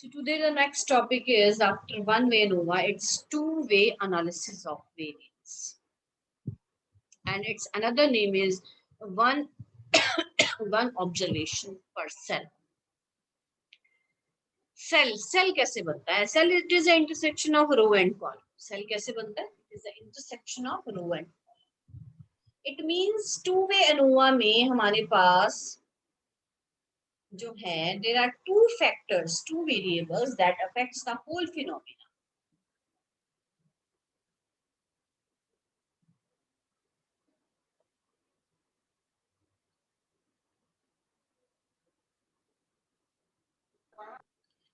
So today the next topic is after one-way ANOVA, it's two-way analysis of variance, and its another name is one one observation per cell. Cell कैसे बनता है? Cell it is intersection of row and column. Cell कैसे बनता है? It is the intersection of row and. It means two way ANOVA में हमारे पास जो है there are two factors, two variables that affects the whole phenomena.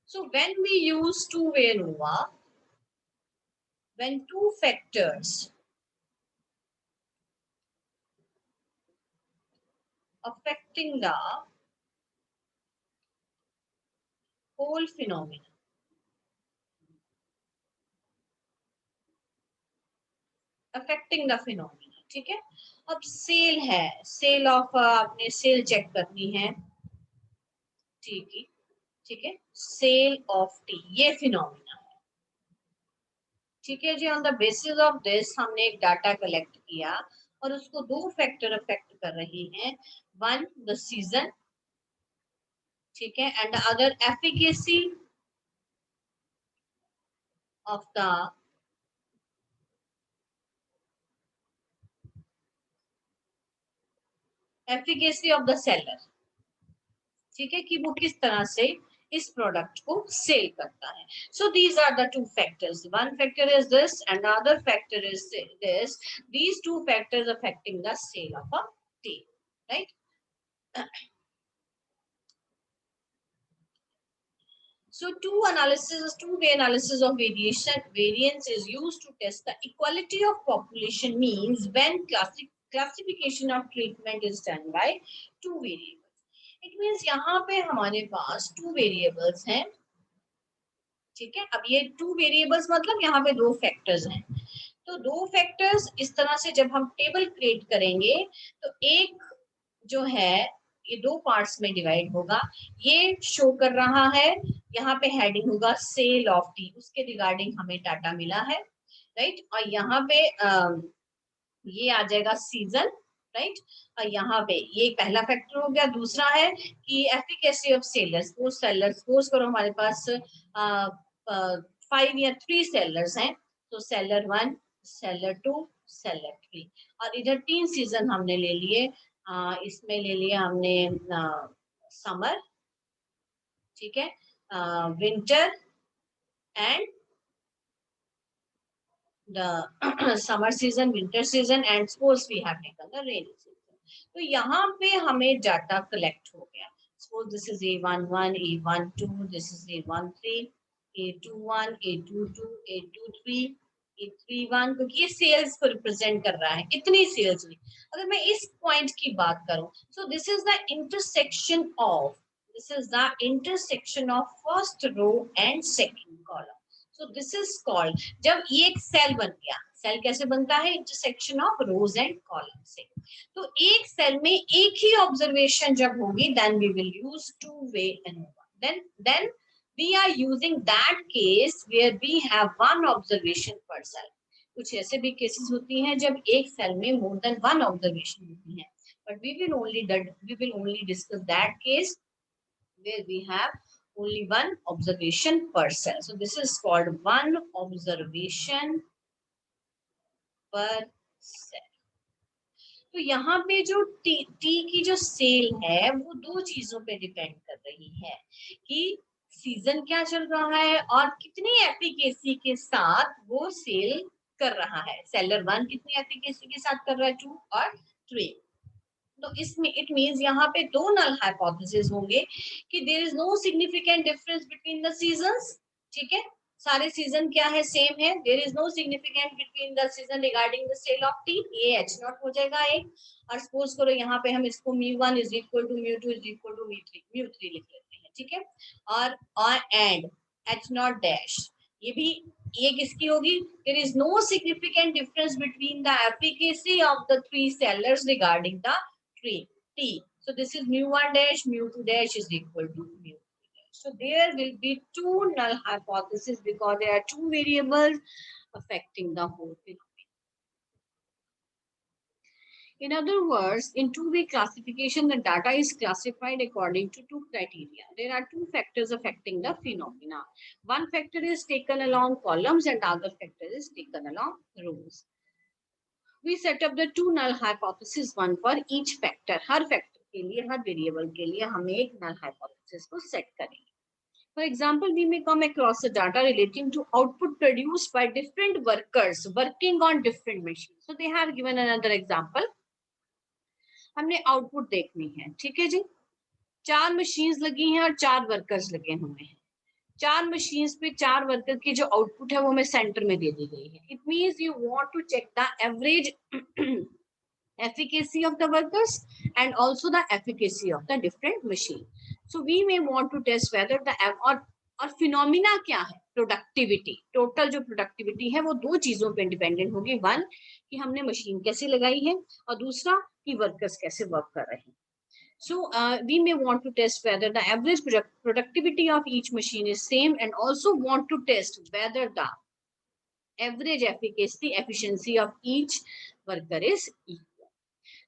So when we use two-way ANOVA, when two factors affecting the whole phenomenon, affecting the phenomenon, ठीक है. अब cell है, cell of आपने सेल चेक करनी है, ठीक है. Cell of T ये फिनोमेना है, ठीक है जी. On the basis of this हमने एक डाटा कलेक्ट किया और उसको दो फैक्टर अफेक्ट कर रही हैं. वन द सीजन, ठीक है, and the other efficacy of the efficacy of the seller, ठीक है, कि वो किस तरह से इस प्रोडक्ट को सेल करता है. So these are the two factors. One factor is this and other factor is this. These two factors affecting the sale of a tea, right. So two-way analysis of variance is used to test the equality of population means when classification of treatment is done by two variables. It means यहाँ पे हमारे पास two variables हैं, ठीक है. अब ये two variables मतलब यहाँ पे दो factors हैं. तो दो factors इस तरह से जब हम टेबल क्रिएट करेंगे तो एक जो है ये दो पार्ट्स में डिवाइड होगा. ये शो कर रहा है, यहाँ पे हेडिंग होगा सेल ऑफ टी, उसके रिगार्डिंग हमें डाटा मिला है, राइट. और यहाँ पे ये आ जाएगा सीजन, राइट. और यहाँ पे ये पहला फैक्टर हो गया. दूसरा है कि एफिकेसी ऑफ सेलर्स. वो सेलर्स सपोज करो हमारे पास 5 या 3 सेलर्स हैं, तो सेलर 1, सेलर 2, सेलर 3. और इधर 3 सीजन हमने ले लिए. इसमें ले लिया हमने समर, ठीक है, winter and the summer season, winter season and suppose we have taken the rainy season. तो यहाँ पे हमें डाटा कलेक्ट हो गया. Suppose this is A11, A12, this is A13, A21, A22, A23, A31, क्योंकि ये सेल्स को रिप्रेजेंट कर रहा है, इतनी सेल्स हुई. अगर मैं इस पॉइंट की बात करूं, so this is the intersection of first row and second column. So this is called, जब ये एक सेल बन गया. सेल कैसे बनता है? Intersection of rose and column से. तो एक सेल में एक ही ऑब्जर्वेशन जब होगी, then we will use two way ANOVA. then we are using that case where we have one observation per cell. कुछ ऐसे भी केसेस होती हैं जब एक सेल में मोर देन वन ऑब्जर्वेशन होती है, but we will only discuss that case where we have only one observation per cell. So this is called one observation per cell. तो यहाँ पे जो टी की जो सेल है वो दो चीजों पे डिपेंड कर रही है कि सीजन क्या चल रहा है और कितनी एफिकेसी के साथ वो सेल कर रहा है. सेलर 1 कितनी एफिकेसी के साथ कर रहा है? 2 और 3. तो इसमें इट मींस यहाँ पे दो नल हाइपोथेसिस होंगे कि there is no significant difference between the seasons, ठीक है. सारे सीजन क्या है? सेम है. There is no significant between the season regarding the sale of T. ये H0 हो जाएगा एक. और सपोज करो यहाँ पे हम इसको μ1 is equal to μ2 is equal to μ3 लिख लेते हैं, ठीक है. और एंड H0 डैश, ये भी ये किसकी होगी? There is no significant difference between the efficacy of the three sellers regarding the T. So this is μ1 dash, μ2 dash is equal to μ3 dash. So there will be two null hypotheses because there are two variables affecting the whole phenomenon. In other words, in two-way classification, the data is classified according to two criteria. There are two factors affecting the phenomena. One factor is taken along columns and the other factor is taken along rows. We set up the two null hypotheses, one for each factor. Her factor के लिए, हर variable के लिए हम एक null hypothesis को set करेंगे. For example, we may come across the data relating to output produced by different workers working on different machines. So they have given another example. हमने output देखनी है, ठीक है जी. 4 मशीन्स लगी हैं और 4 वर्कर्स लगे हुए हैं. 4 मशीन्स पे 4 वर्कर की जो आउटपुट है वो हमें सेंटर में दे दी गई है. It means you want to check the average efficacy of the workers and also the efficacy of the different machine. So we may want to test whether the और फिनोमिना क्या है, प्रोडक्टिविटी. टोटल जो productivity है वो दो चीजों पे dependent होगी. वन कि हमने मशीन कैसे लगाई है और दूसरा कि वर्कर्स कैसे वर्क कर रहे हैं. So we may want to test whether the average productivity of each machine is same and also want to test whether the average efficiency of each worker is equal.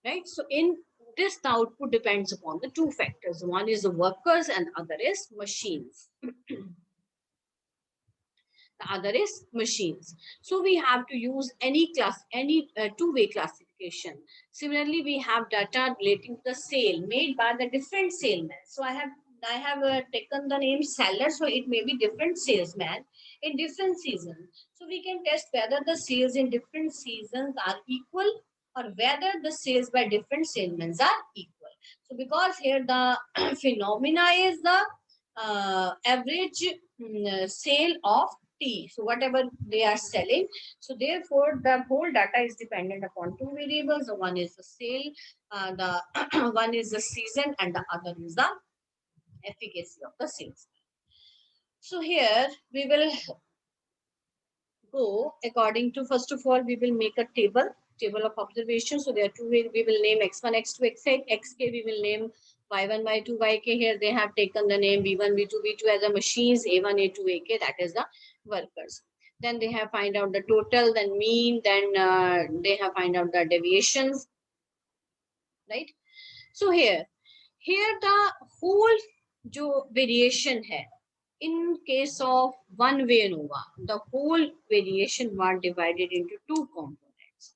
Right? So in this, the output depends upon the two factors. One is the workers and other is machines. The other is machines. So we have to use any two-way classification. Similarly, we have data relating to the sale made by the different salesmen. So I have taken the name seller, so it may be different salesman in different seasons. So we can test whether the sales in different seasons are equal or whether the sales by different salesmen are equal. So because here the phenomena is the average sale of T. So whatever they are selling. So therefore, the whole data is dependent upon two variables. One is the sale, the one is the season, and the other is the efficacy of the sales. So here we will go according to, first of all, we will make a table of observation. So there are two ways. We will name x1, x2, xk. We will name y1, y2, yk. Here they have taken the name v1, v2, v2 as the machines, a1, a2, ak. That is the workers. Then they have find out the total, then mean, then they have find out the deviations, right? So here the whole जो variation है, in case of one way ANOVA, the whole variation was divided into two components.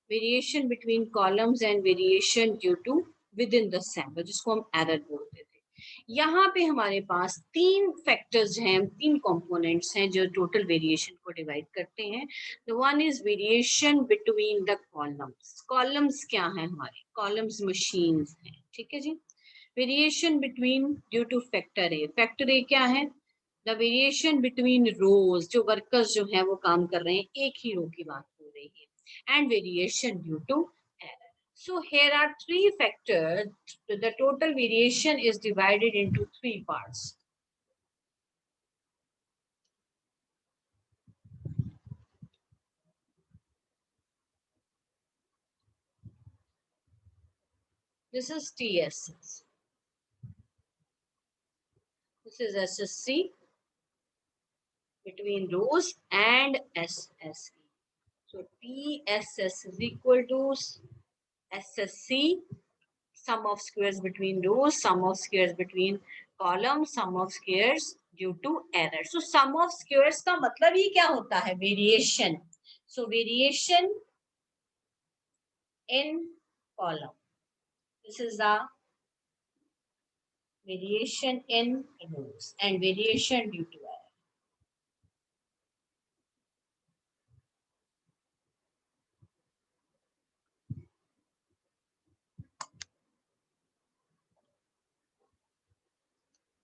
Variation between columns and variation due to within the sample, जिसको हम error बोलते थे. यहाँ पे हमारे पास तीन फैक्टर्स हैं, तीन कंपोनेंट्स हैं जो टोटल वेरिएशन को डिवाइड करते हैं. The one is variation between the columns. Columns क्या है हमारे? कॉलम्स मशीन्स हैं, ठीक है जी. Variation between due to factor A. Factor A क्या है? द वेरिएशन बिटवीन रोज, जो वर्कर्स जो है वो काम कर रहे हैं, एक ही रो की बात हो रही है. And variation due to error. So here are three factors. The total variation is divided into three parts. This is TSS. This is SSC between rows and SSE. So TSS is equal to SSC, sum of squares between rows, sum of squares between columns, sum of squares due to error. So sum of squares का मतलब ही क्या होता है? Variation. So variation in column. This is the variation in rows and variation due to error.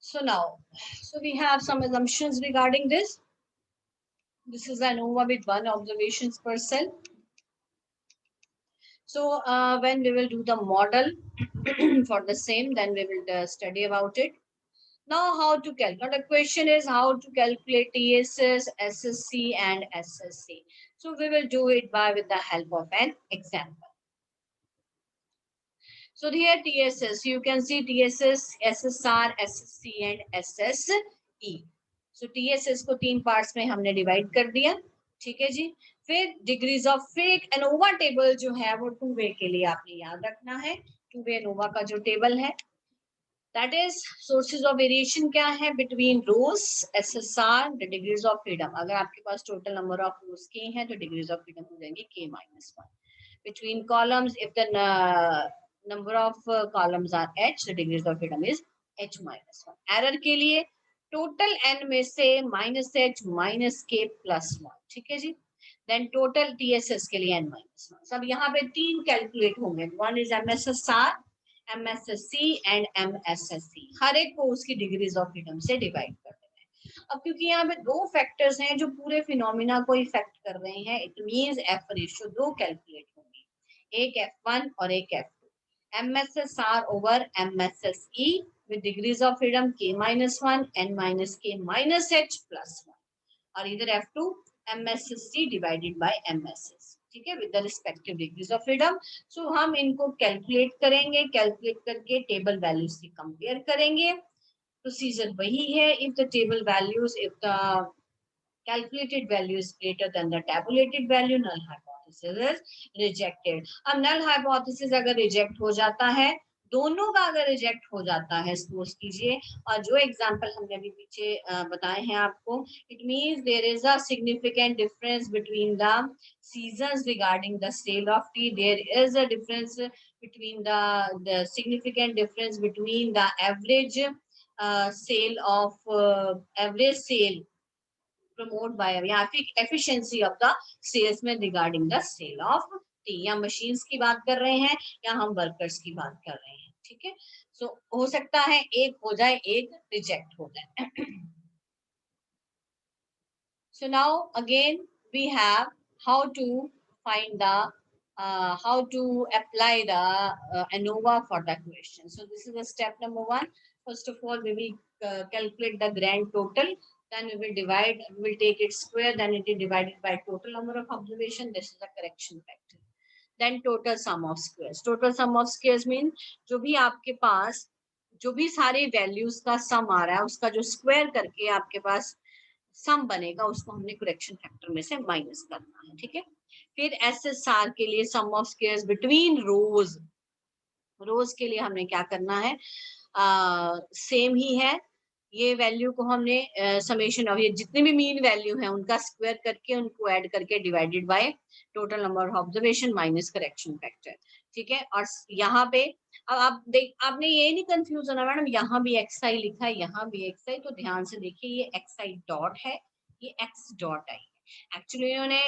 So now, we have some assumptions regarding this. This is ANOVA with one observations per cell. So when we will do the model for the same, then we will study about it. Now how to calculate? Now the question is how to calculate TSS, SSC and SSC. So we will do it with the help of an example. So here TSS, you can see TSS, SSR, SSC and SSE. So TSS को 3 parts में हमने divide कर दिया, ठीक है जी। फिर degrees of फिर ANOVA table जो है वो 2 वे के लिए आपने याद रखना है। 2 वे एनोवा का जो टेबल है, that is sources of variation क्या है between rows, SSR, the degrees of freedom. अगर आपके पास टोटल नंबर ऑफ रोज के हैं तो डिग्रीज ऑफ फ्रीडम हो जाएंगे K-1। Between columns, if the number of columns are h, the degrees of freedom is h-1। Error के लिए टोटल n में से -h -k +1, ठीक है जी। देन टोटल TSS के लिए n-1। सब यहाँ पे 3 कैलकुलेट होंगे, one is MSSR, MSSC and MSSC। हर एक को उसकी डिग्रीज ऑफ फ्रीडम से डिवाइड कर देना है। अब क्योंकि यहाँ पे 2 फैक्टर्स हैं जो पूरे फिनोमिना को इफेक्ट कर रहे हैं, it means F ratio 2 calculate होंगी, एक F1 और एक F2। MSSR over MSSE with degrees of freedom K-1 n -k -h +1, और इधर F2 MSSC divided by MSS, ठीक है, with the respective degrees of freedom. So हम इनको कैलकुलेट करेंगे, कैलकुलेट करके टेबल वैल्यूज से कंपेयर करेंगे। प्रोसीजर वही है, if the table values, if the calculated value is greater than the tabulated value, null hypothesis is rejected। अब null hypothesis अगर reject हो जाता है, दोनों का अगर रिजेक्ट हो जाता है, सपोज कीजिए, और जो एग्जांपल हमने अभी पीछे बताए हैं आपको, it means there is a significant difference between the seasons regarding the sale of tea, there is a difference between the significant difference between the average sale of average sale promote by, या फिर efficiency of the sales में regarding the sale of tea, या machines की बात कर रहे हैं या हम वर्कर्स की बात कर रहे हैं, ठीक है। सो हो सकता है एक हो जाए, एक रिजेक्ट हो जाए। So now again we have how to find the how to apply the ANOVA for the question. So this is the step number 1. First of all, we will calculate the grand total. Then we will divide, we will take its square, then it is divided by total number of observation. This is the correction factor. Then total sum of squares. Total sum of squares means जो भी आपके पास जो भी सारे values का सम आ रहा है उसका जो स्क्वायर करके आपके पास सम बनेगा उसको हमने करेक्शन फैक्टर में से माइनस करना है, ठीक है। फिर SSR के लिए सम ऑफ स्क्वायर्स बिटवीन रोज, रोज के लिए हमने क्या करना है, सेम ही है, ये वैल्यू को हमने समेशन ऑफ ये जितने भी मीन वैल्यू है उनका स्क्वायर करके उनको ऐड करके divided by total number of observation minus correction factor, ठीक है। और यहाँ पे अब आप देख, आपने ये नहीं कंफ्यूज होना मैडम, यहाँ भी xi लिखा है, यहाँ भी xi, तो ध्यान से देखिए, ये xi डॉट है, ये x डॉट आई। एक्चुअली इन्होंने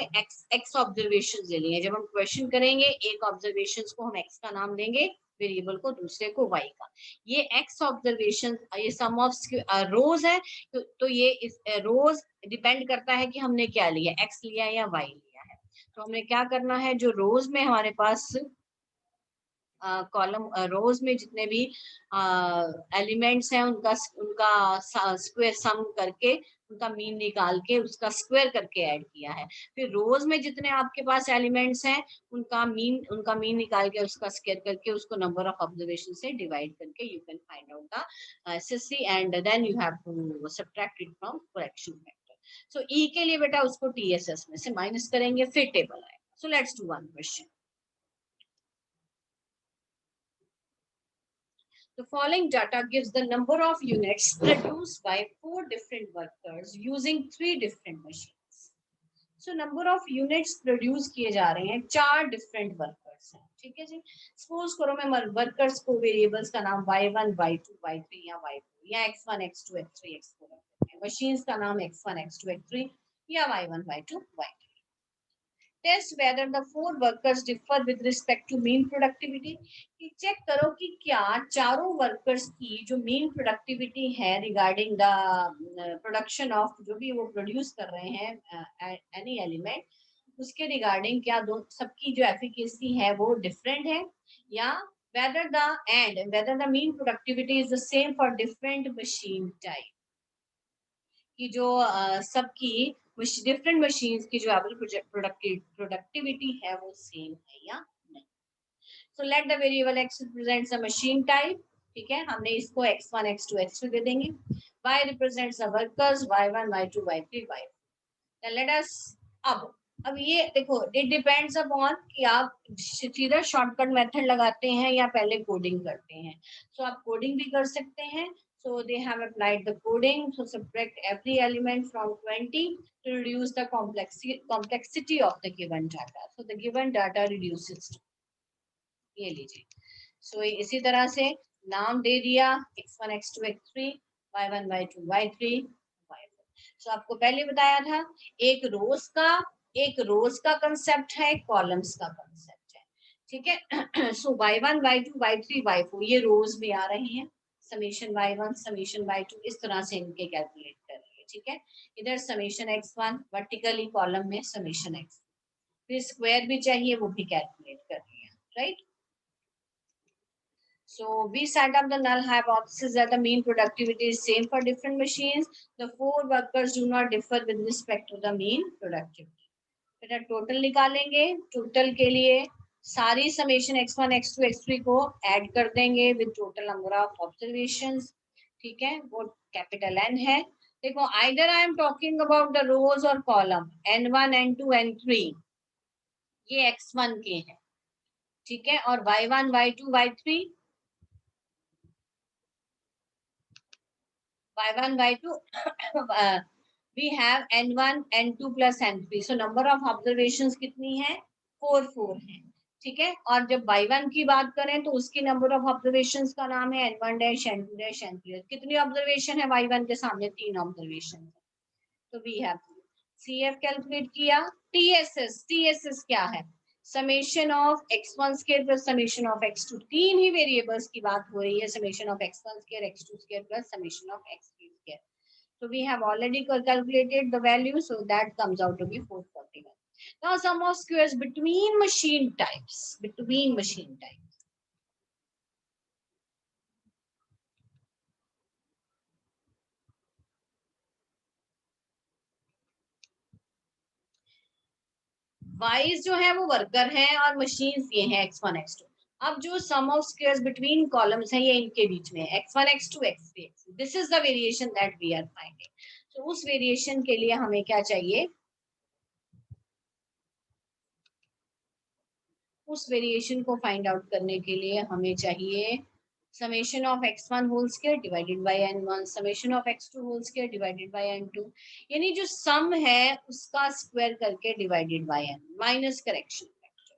x ऑब्जर्वेशन ले लिए हैं। जब हम क्वेश्चन करेंगे एक ऑब्जर्वेशन को हम x का नाम देंगे, वेरिएबल को दूसरे को y का। ये x ऑब्जर्वेशन, ये सम ऑफ रोज है, तो ये इस रोज डिपेंड करता है कि हमने क्या लिया, x लिया या y लिया है। तो हमें क्या करना है, जो रोज में हमारे पास कॉलम रोज में जितने भी एलिमेंट्स हैं उनका उनका स्क्वायर सम करके उनका मीन निकाल के उसका स्क्वायर करके ऐड किया है। फिर रोज में जितने आपके पास एलिमेंट्स हैं उनका मीन निकाल के उसका स्क्वायर करके उसको नंबर ऑफ ऑब्जर्वेशन से डिवाइड करके you can find out the SSC and then you have to subtract it from correction factor. So E के लिए बेटा उसको टीएसएस में से माइनस करेंगे, फिर टेबल आएगा। So let's do one question. The following data gives the number of units produced by 4 different workers using 3 different machines. So number of units produce किए जा रहे हैं 4 different workers हैं, ठीक है जी। Suppose करो मैं workers को variables का नाम y1, y2, y3 या y4 या x1, x2, x3, x4 रखते हैं। Machines का नाम x1, x2, x3 या y1, y2, y3। Test whether the 4 workers differ with respect to mean productivity, कि चेक करो कि क्या चारों वर्कर्स की जो मीन प्रोडक्टिविटी है रिगार्डिंग द प्रोडक्शन ऑफ जो भी वो प्रोड्यूस कर रहे हैं एनी एलिमेंट, उसके रिगार्डिंग क्या दो सबकी जो एफिकेसी है वो डिफरेंट है, या whether the mean productivity is the same for different machine type, कि जो सबकी डिफरेंट मशीन्स की जो एवरेज प्रोडक्टिविटी है वो सेम है या नहीं। So let the variable x represents a machine type. ठीक है, हमने इसको x1, x2, x3 दे देंगे. y represents the workers, y1, y2, y3, y4. Then let us अब ये देखो, it depends upon कि आप सीधा शॉर्टकट मेथड लगाते हैं या पहले कोडिंग करते हैं. So आप कोडिंग भी कर सकते हैं. So they have applied the coding. So subtract every element from 20 to reduce the complexity of the given data. So the given data reduces to, ये लीजिए. So इसी तरह से नाम दे दिया x1, x2, x3, y1, y2, y3, y4. So आपको पहले बताया था एक रोज का कंसेप्ट है, कॉलम्स का कंसेप्ट है. ठीक है. So y1, y2, y3, y4 ये रोज में आ रहे हैं. समेशन y1, समेशन y2 इस तरह से इनके कैलकुलेट कर रही है. ठीक है. इधर समेशन x1 वर्टिकली कॉलम में समेशन x, फिर स्क्वायर भी चाहिए, वो भी कैलकुलेट कर रही है. Right. So we set up the null hypothesis that the mean productivity is same for different machines. The 4 workers do not differ with respect to the mean productivity. फिर total निकालेंगे. Total के लिए सारी summation x1, x2, x3 को add कर देंगे with total number of observations. ठीक है, वो कैपिटल N है. देखो, either I am talking about the rows और कॉलम n1, n2, n3, ये x1 के हैं. ठीक है, और y1, y2, y3, y1, y2 we have n1, n2 plus n3. So number of observations कितनी है? 4 है. ठीक है. और जब y1 की बात करें तो उसकी नंबर ऑफ ऑब्जर्वेशंस का नाम है n1 dash, n2 dash, n3. कितनी ऑब्जर्वेशन है y1 के सामने? 3 ऑब्जर्वेशन. तो वी हैव CF कैलकुलेट किया. TSS क्या है? Summation of x1 square plus summation of x2. तीन ही वेरिएबल्स की बात हो रही है. Summation of x1 square, x2 square plus summation of x3 square. So we have already calculated the value, so that comes out to be 441. Now sum of squares between machine types. Between machine types. Y's जो है वो worker हैं और machines ये हैं x1, x2. अब जो sum of squares between columns है ये इनके बीच में x1, x2, x3, x3. This is the variation that we are finding. So उस variation के लिए हमें क्या चाहिए? उस वेरिएशन को फाइंड आउट करने के लिए हमें चाहिए summation of x1 whole square divided by n1, summation of x2 whole square divided by n2. यानी जो सम है उसका स्क्वायर करके divided by n minus correction factor.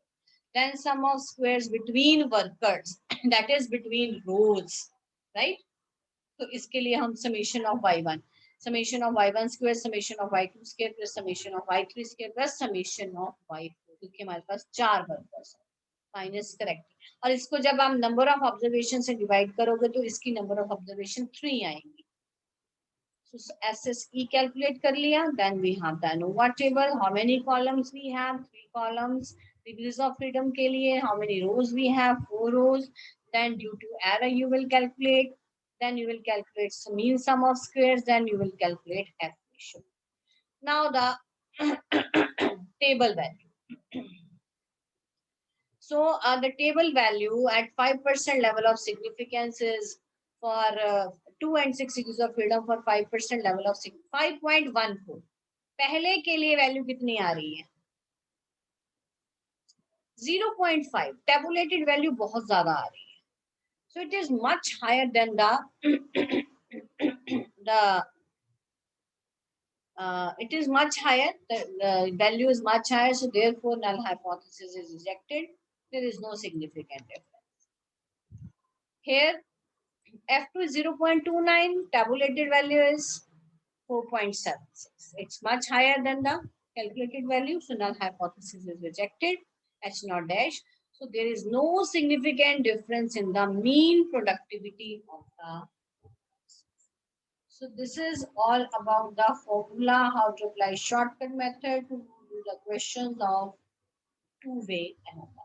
Then sum of squares between workers, that is between rows. Right. तो इसके लिए हम summation of y1, summation of y1 square, summation of y2 square plus summation of y3 square plus summation of y4, क्योंकि हमारे पास 4 workers minus correct. और इसको जब आप नंबर ऑफ ऑब्जर्वेशन से डिवाइड करोगे तो इसकी नंबर ऑफ ऑब्जर्वेशन 3 आएंगी. So SSE कैलकुलेट कर लिया. Then we have the ANOVA table. How many columns we have? 3 columns. Degrees of freedom के लिए how many rows we have? 4 rows. Then due to error you will calculate. Then you will calculate the mean sum of squares. Then you will calculate F ratio. Now the table value. So the table value at 5% level of significance is for 2 and 6 degrees of freedom for 5% level of 5.14. पहले के लिए value कितनी आ रही है? 0.5. Tabulated value बहुत ज्यादा आ रही है. So it is much higher than it is much higher. The value is much higher. So therefore null hypothesis is rejected. There is no significant difference. Here F2 is 0.29. Tabulated value is 4.76. It's much higher than the calculated value. So null hypothesis is rejected. H0 dash. So there is no significant difference in the mean productivity of the. So this is all about the formula, how to apply shortcut method to do the questions of two-way ANOVA.